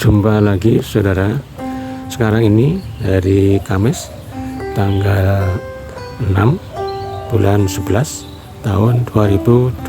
Jumpa lagi saudara. Sekarang ini hari Kamis tanggal 6 bulan 11 tahun 2025.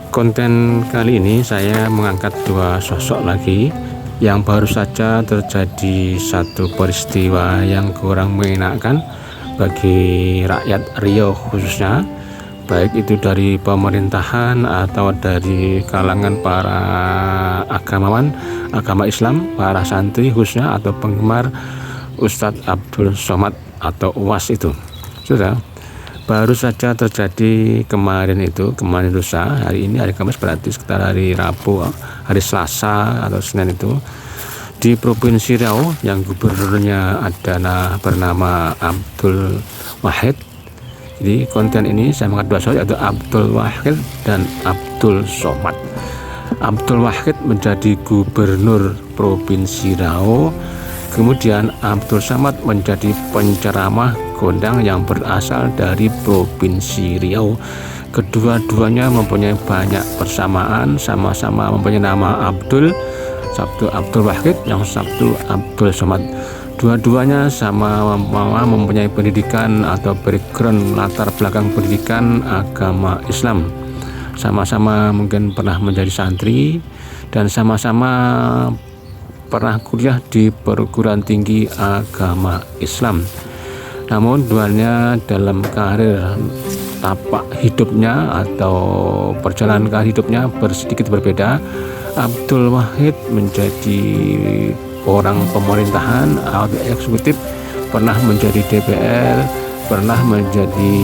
Konten kali ini saya mengangkat dua sosok lagi yang baru saja terjadi satu peristiwa yang kurang mengenakan bagi rakyat Riau khususnya, baik itu dari pemerintahan atau dari kalangan para agamawan, agama Islam, para santri khususnya, atau penggemar Ustadz Abdul Somad atau UAS itu. Sudah baru saja terjadi kemarin lusa, hari ini hari Kamis berarti sekitar hari Rabu, hari Selasa atau Senin itu di Provinsi Riau yang gubernurnya adalah bernama Abdul Wahid. Jadi konten ini saya mengangkat dua sosok, yaitu Abdul Wahid dan Abdul Somad. Abdul Wahid menjadi gubernur Provinsi Riau, kemudian Abdul Somad menjadi penceramah kondang yang berasal dari Provinsi Riau. Kedua-duanya mempunyai banyak persamaan, sama-sama mempunyai nama Abdul, satu Abdul Wahid, yang satu Abdul Somad. Dua-duanya sama mempunyai pendidikan atau background latar belakang pendidikan agama Islam. Sama-sama mungkin pernah menjadi santri dan sama-sama pernah kuliah di perguruan tinggi agama Islam. Namun duanya dalam karir tapak hidupnya atau perjalanan karir hidupnya sedikit berbeda. Abdul Wahid menjadi orang pemerintahan atau eksekutif, pernah menjadi DPR, pernah menjadi,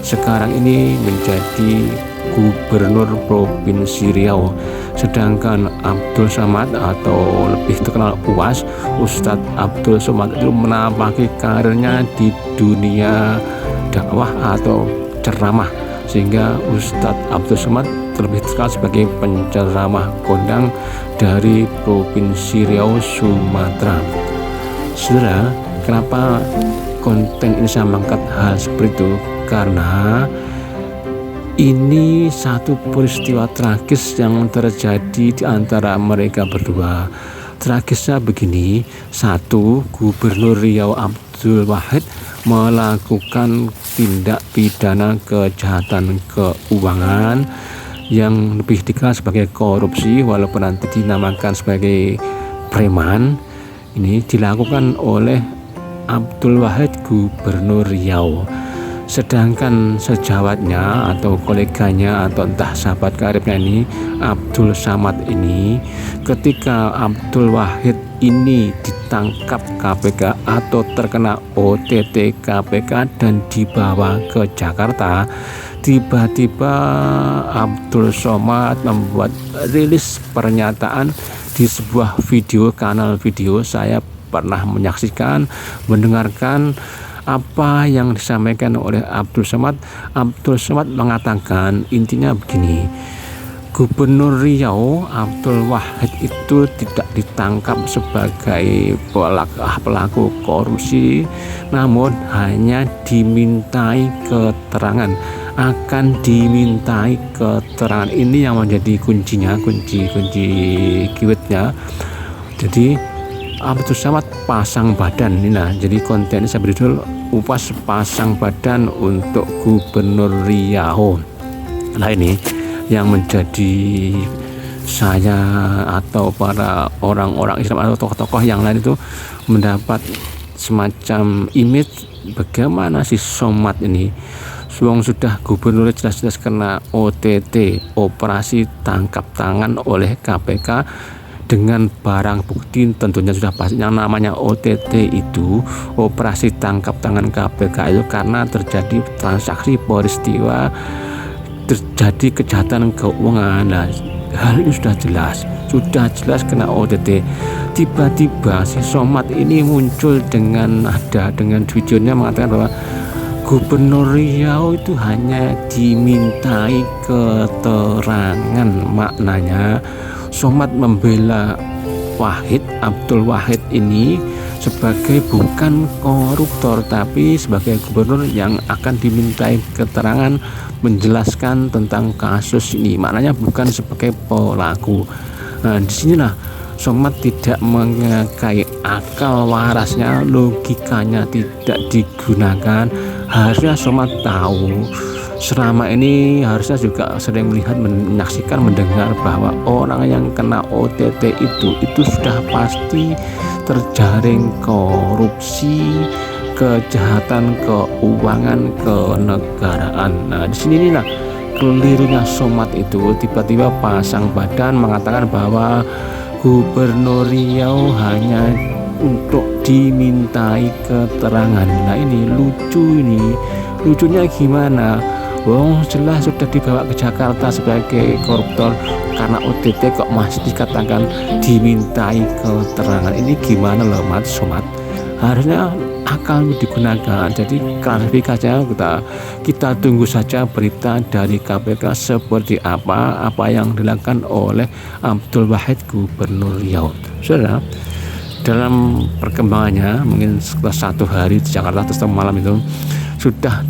sekarang ini menjadi gubernur Provinsi Riau. Sedangkan Abdul Somad atau lebih terkenal UAS, Ustadz Abdul Somad itu menapaki karirnya di dunia dakwah atau ceramah, sehingga Ustadz Abdul Somad terlebih terkenal sebagai penceramah kondang dari Provinsi Riau, Sumatera. Saudara, kenapa konten ini saya mengangkat hal seperti itu? Karena ini satu peristiwa tragis yang terjadi di antara mereka berdua. Tragisnya begini: satu, Gubernur Riau Abdul Wahid melakukan tindak pidana kejahatan keuangan yang lebih dikenal sebagai korupsi, walaupun nanti dinamakan sebagai preman. Ini dilakukan oleh Abdul Wahid, Gubernur Riau. Sedangkan sejawatnya atau koleganya atau entah sahabat karibnya ini, Abdul Somad ini, ketika Abdul Wahid ini ditangkap KPK atau terkena OTT KPK dan dibawa ke Jakarta, tiba-tiba Abdul Somad membuat rilis pernyataan di sebuah video, kanal video. Saya pernah menyaksikan, mendengarkan apa yang disampaikan oleh Abdul Somad. Abdul Somad mengatakan intinya begini: Gubernur Riau Abdul Wahid itu tidak ditangkap sebagai pelaku korupsi, namun hanya dimintai keterangan, akan dimintai keterangan. Ini yang menjadi kuncinya, kunci keywordnya. Jadi Abdul Somad pasang badan ini. Nah, jadi konten saya beri judul UAS pasang badan untuk Gubernur Riau. Nah, ini yang menjadi saya atau para orang-orang Islam atau tokoh-tokoh yang lain itu mendapat semacam image bagaimana si Somad ini sudah gubernur jelas-jelas kena OTT, operasi tangkap tangan oleh KPK dengan barang bukti. Tentunya sudah pasti yang namanya OTT itu, operasi tangkap tangan KPK itu karena terjadi transaksi peristiwa, terjadi kejahatan keuangan. Nah, hal ini sudah jelas kena OTT. Tiba-tiba si Somad ini muncul dengan videonya mengatakan bahwa Gubernur Riau itu hanya dimintai keterangan. Maknanya Somad membela Abdul Wahid ini sebagai bukan koruptor, tapi sebagai gubernur yang akan dimintai keterangan menjelaskan tentang kasus ini. Maknanya bukan sebagai pelaku. Nah, disinilah Somad tidak memakai akal warasnya, logikanya tidak digunakan. Harusnya Somad tahu, selama ini harusnya juga sering melihat, menyaksikan, mendengar bahwa orang yang kena OTT itu sudah pasti terjaring korupsi, kejahatan keuangan, kenegaraan. Nah, di sini inilah kelirunya Somad itu, tiba-tiba pasang badan mengatakan bahwa Gubernur Riau hanya untuk dimintai keterangan. Nah, ini lucunya gimana? Wong jelas sudah dibawa ke Jakarta sebagai koruptor, karena OTT kok masih dikatakan dimintai keterangan. Ini gimana loh Mas Somad? Harusnya akal digunakan. Jadi klarifikasinya kita tunggu saja berita dari KPK seperti apa yang dilakukan oleh Abdul Wahid Gubernur Riau. Saudara, dalam perkembangannya mungkin setelah 1 hari di Jakarta atau malam itu sudah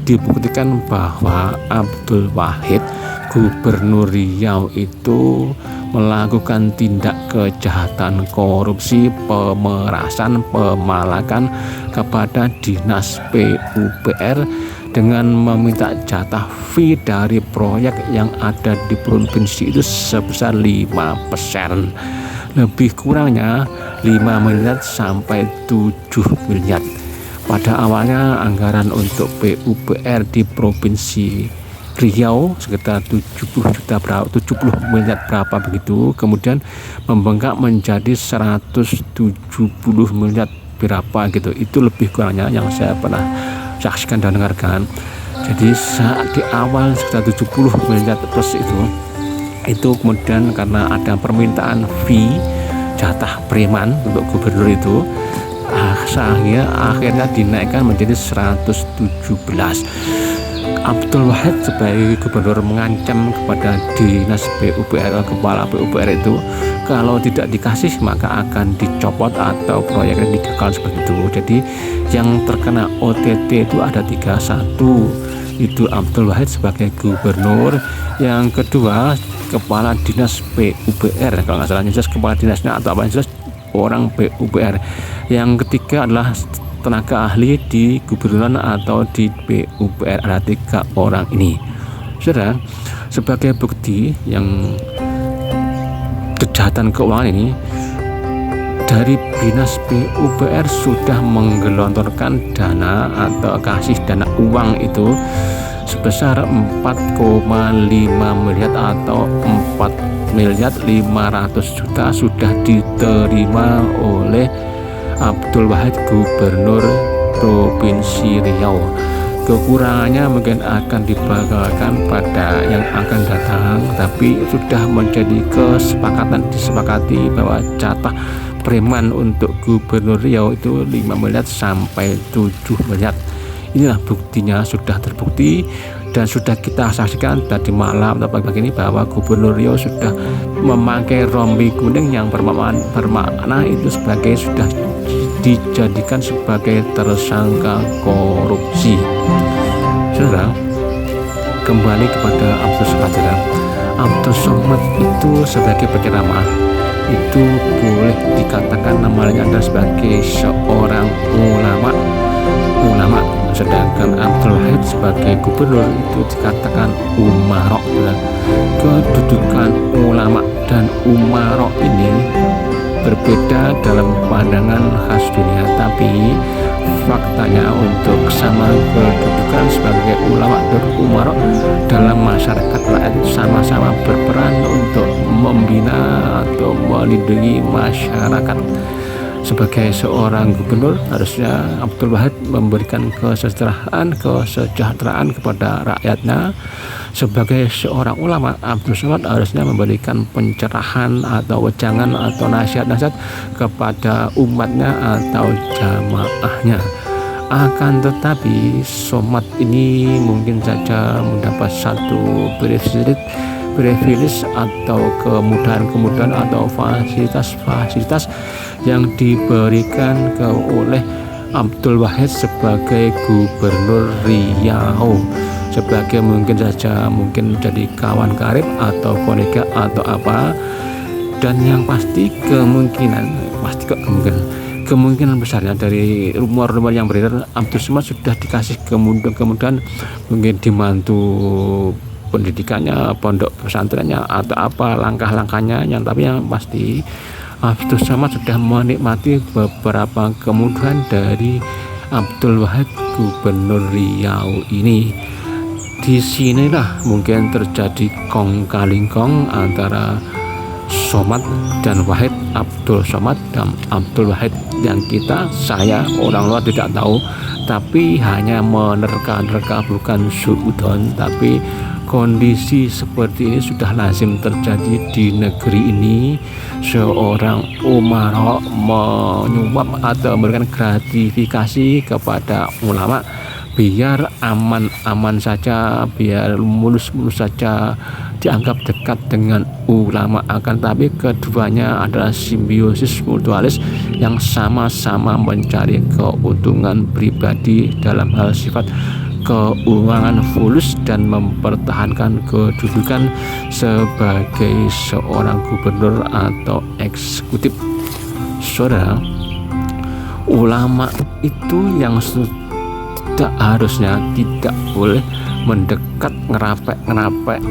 dibuktikan bahwa Abdul Wahid Gubernur Riau itu melakukan tindak kejahatan korupsi, pemerasan, pemalakan kepada dinas PUPR dengan meminta jatah fee dari proyek yang ada di provinsi itu sebesar 5%, lebih kurangnya 5 miliar sampai 7 miliar. Pada awalnya anggaran untuk PUPR di provinsi Riau sekitar 70 miliar berapa begitu, kemudian membengkak menjadi 170 miliar berapa gitu. Itu lebih kurangnya yang saya pernah saksikan dan dengarkan. Jadi saat di awal sekitar 70 miliar plus itu kemudian karena ada permintaan fee jatah preman untuk gubernur itu, akhirnya dinaikkan menjadi 117. Abdul Wahid sebagai gubernur mengancam kepada dinas PUPR, kepala PUPR itu, kalau tidak dikasih maka akan dicopot atau proyeknya digagal seperti itu. Jadi yang terkena OTT itu ada 3. 1 itu Abdul Wahid sebagai gubernur, yang kedua kepala dinas PUPR, kalau nggak salah jelas kepala dinasnya atau apa jelas orang PUPR, yang ketiga adalah tenaga ahli di gubernuran atau di PUPR. Ada 3 orang ini. Saudara, sebagai bukti yang kejahatan keuangan ini, dari dinas PUPR sudah menggelontorkan dana atau kasih dana uang itu sebesar 4,5 miliar atau 4 miliar 500 juta sudah diterima oleh Abdul Wahid Gubernur Provinsi Riau. Kekurangannya mungkin akan dibagikan pada yang akan datang, tapi sudah menjadi disepakati bahwa jatah preman untuk Gubernur Riau itu 5 miliar sampai 7 miliar. Inilah buktinya, sudah terbukti dan sudah kita saksikan tadi malam atau pagi ini bahwa Gubernur Riau sudah memakai rompi kuning yang bermakna itu sebagai sudah dijadikan sebagai tersangka korupsi. Saudara, kembali kepada Abdul Somad. Abdul Somad itu sebagai penceramah itu boleh dikatakan namanya adalah sebagai seorang ulama, sedangkan Abdul Wahid sebagai gubernur itu dikatakan umarok. Kedudukan ulama dan umarok ini berbeda dalam pandangan khas dunia, tapi faktanya untuk sama kedudukan sebagai ulama dan umarok dalam masyarakat rakyat sama-sama berperan untuk membina atau melindungi masyarakat. Sebagai seorang gubernur, harusnya Abdul Wahid memberikan kesejahteraan kepada rakyatnya. Sebagai seorang ulama, Abdul Somad harusnya memberikan pencerahan atau wejangan atau nasihat-nasihat kepada umatnya atau jamaahnya. Akan tetapi Somad ini mungkin saja mendapat satu privilege atau kemudahan atau fasilitas yang diberikan oleh Abdul Wahid sebagai Gubernur Riau, sebagai mungkin jadi kawan karib atau kolega atau apa Dan yang pasti kemungkinan besarnya dari rumor-rumor yang beredar, Abdul Somad sudah dikasih kemudahan mungkin dibantu pendidikannya, pondok pesantrennya atau apa langkah-langkahnya, tapi yang pasti Abdul Somad sudah menikmati beberapa kemudahan dari Abdul Wahid Gubernur Riau ini. Di sinilah mungkin terjadi kong kaling kong antara Somad dan Wahid, Abdul Somad dan Abdul Wahid, yang saya orang luar tidak tahu, tapi hanya menerka-nerka, bukan suudon. Tapi kondisi seperti ini sudah lazim terjadi di negeri ini. Seorang umara menyuap atau memberikan gratifikasi kepada ulama biar aman-aman saja, biar mulus-mulus saja, dianggap dekat dengan ulama. Akan tapi keduanya adalah simbiosis mutualis yang sama-sama mencari keuntungan pribadi dalam hal sifat keuangan fulus dan mempertahankan kedudukan sebagai seorang gubernur atau eksekutif. Saudara, ulama itu yang harusnya tidak boleh mendekat, ngerapek,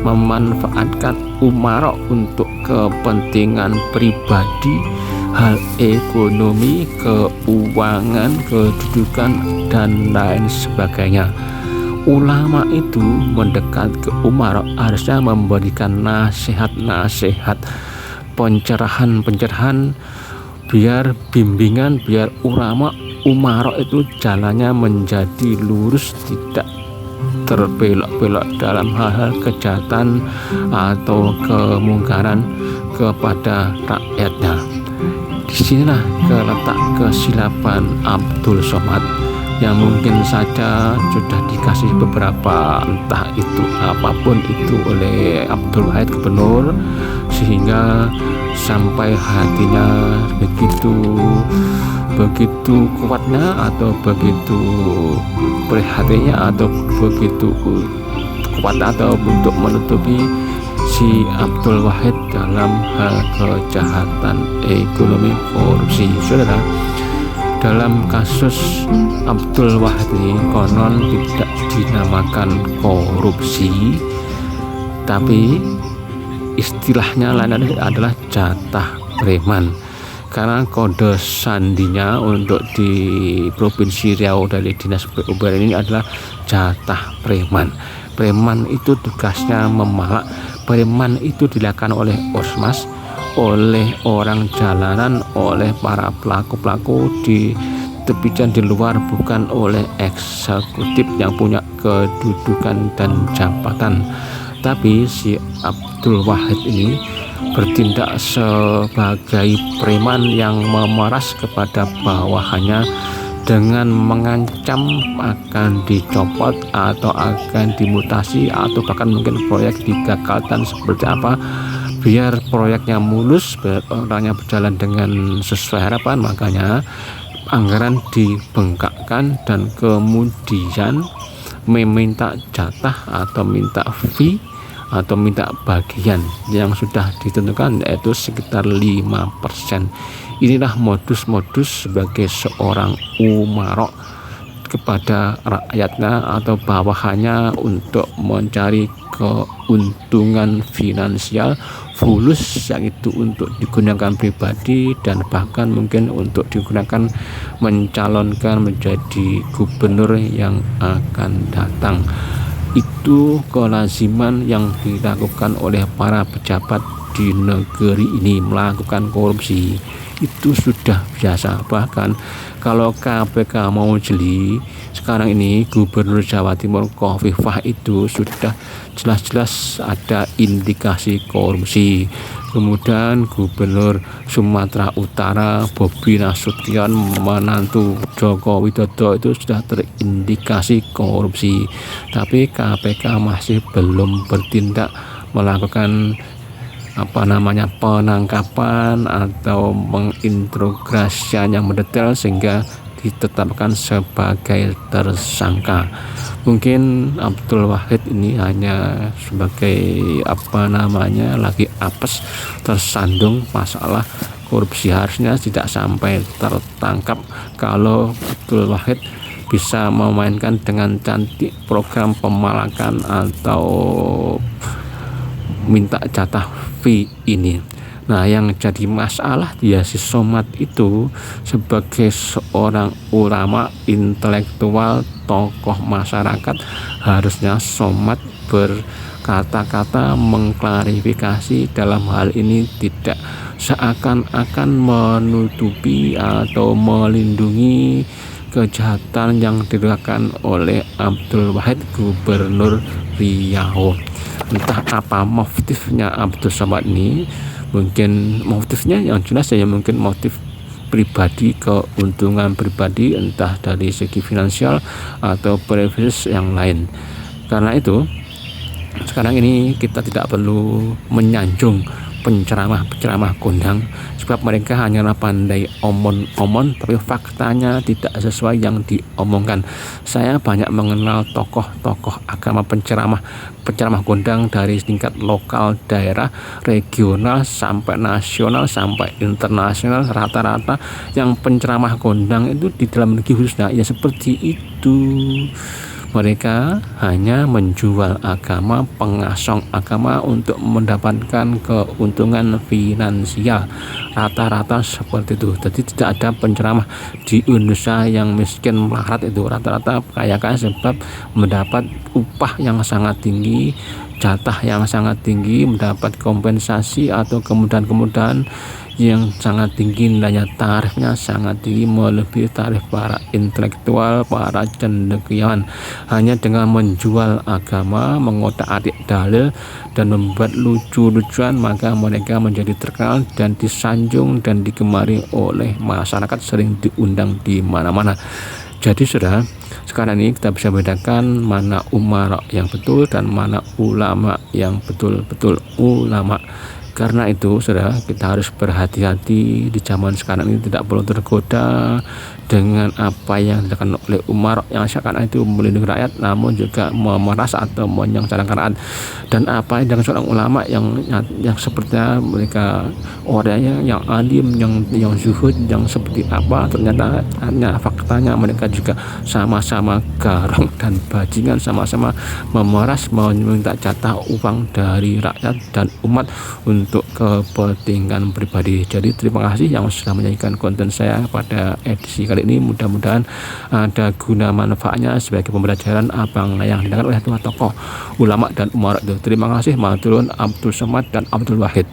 memanfaatkan umara untuk kepentingan pribadi, hal ekonomi, keuangan, kedudukan, dan lain sebagainya. Ulama itu mendekat ke umara harusnya memberikan nasihat-nasihat, pencerahan, biar bimbingan, biar umara itu jalannya menjadi lurus, tidak terbelok-belok dalam hal-hal kejahatan atau kemungkaran kepada rakyatnya. Disinilah letak kesilapan Abdul Somad yang mungkin saja sudah dikasih beberapa, entah itu apapun itu, oleh Abdul Wahid Gubernur, sehingga sampai hatinya begitu kuatnya atau begitu prihatinnya atau begitu kuat atau untuk menutupi si Abdul Wahid dalam hal kejahatan ekonomi korupsi. Saudara, dalam kasus Abdul Wahid ini konon tidak dinamakan korupsi, tapi istilahnya lain adalah jatah preman, karena kode sandinya untuk di Provinsi Riau dari Dinas PUPR ini adalah jatah preman. Preman itu tugasnya memalak. Preman itu dilakukan oleh ormas, oleh orang jalanan, oleh para pelaku-pelaku di tepian di luar, bukan oleh eksekutif yang punya kedudukan dan jabatan. Tapi si Abdul Wahid ini bertindak sebagai preman yang memeras kepada bawahannya dengan mengancam akan dicopot atau akan dimutasi atau bahkan mungkin proyek digagalkan seperti apa. Biar proyeknya mulus, biar orangnya berjalan dengan sesuai harapan, makanya anggaran dibengkakkan dan kemudian meminta jatah atau minta fee atau minta bagian yang sudah ditentukan, yaitu sekitar 5%. Inilah modus-modus sebagai seorang umara kepada rakyatnya atau bawahannya untuk mencari keuntungan finansial fulus, yaitu untuk digunakan pribadi dan bahkan mungkin untuk digunakan mencalonkan menjadi gubernur yang akan datang. Itu kelaziman yang dilakukan oleh para pejabat di negeri ini, melakukan korupsi. Itu sudah biasa. Bahkan kalau KPK mau jeli, sekarang ini Gubernur Jawa Timur Khofifah itu sudah jelas-jelas ada indikasi korupsi. Kemudian Gubernur Sumatera Utara Bobi Nasution, menantu Joko Widodo, itu sudah terindikasi korupsi, tapi KPK masih belum bertindak melakukan penangkapan atau menginterogasi yang mendetail sehingga ditetapkan sebagai tersangka. Mungkin Abdul Wahid ini hanya sebagai lagi apes, tersandung masalah korupsi, harusnya tidak sampai tertangkap. Kalau Abdul Wahid bisa memainkan dengan cantik program pemalakan atau minta jatah fee ini. Nah, yang jadi masalah dia si Somad itu sebagai seorang ulama, intelektual, tokoh masyarakat, harusnya Somad berkata-kata mengklarifikasi dalam hal ini, tidak seakan-akan menutupi atau melindungi kejahatan yang dilakukan oleh Abdul Wahid, Gubernur Riau. Entah apa motifnya Abdul Somad ini. Mungkin motifnya yang jelas ya mungkin motif pribadi, keuntungan pribadi, entah dari segi finansial atau privilege yang lain. Karena itu sekarang ini kita tidak perlu menyanjung penceramah kondang, sebab mereka hanyalah pandai omon-omon tapi faktanya tidak sesuai yang diomongkan. Saya banyak mengenal tokoh-tokoh agama penceramah kondang dari tingkat lokal, daerah, regional, sampai nasional, sampai internasional. Rata-rata yang penceramah kondang itu di dalam negeri khususnya ya seperti itu. Mereka hanya menjual agama, pengasong agama untuk mendapatkan keuntungan finansial. Rata-rata seperti itu. Jadi tidak ada penceramah di Indonesia yang miskin melarat itu. Rata-rata kaya sebab mendapat upah yang sangat tinggi, jatah yang sangat tinggi, mendapat kompensasi atau kemudahan-kemudahan yang sangat tinggi, nilainya tarifnya sangat tinggi, melebihi tarif para intelektual, para cendekiawan. Hanya dengan menjual agama, mengotak-atik dalil, dan membuat lucu-lucuan, maka mereka menjadi terkenal dan disanjung dan digemari oleh masyarakat, sering diundang di mana-mana. Jadi sudah sekarang ini kita bisa bedakan mana umara yang betul dan mana ulama yang betul-betul ulama. Karena itu saudara, kita harus berhati-hati di zaman sekarang ini, tidak perlu tergoda dengan apa yang dilakukan oleh umar yang seakan itu melindungi rakyat namun juga memeras atau menyengsarakan rakyat. Dan apa yang dengan seorang ulama yang sepertinya mereka orangnya yang alim, yang zuhud, yang seperti apa, ternyata hanya faktanya mereka juga sama-sama garong dan bajingan, sama-sama memeras, meminta jatah uang dari rakyat dan umat untuk kepentingan pribadi. Jadi terima kasih yang sudah menyajikan konten saya pada edisi kali ini. Mudah-mudahan ada guna manfaatnya sebagai pembelajaran apa yang dilakukan oleh tokoh ulama dan umara itu. Terima kasih. Matur nuwun, Abdul Somad dan Abdul Wahid.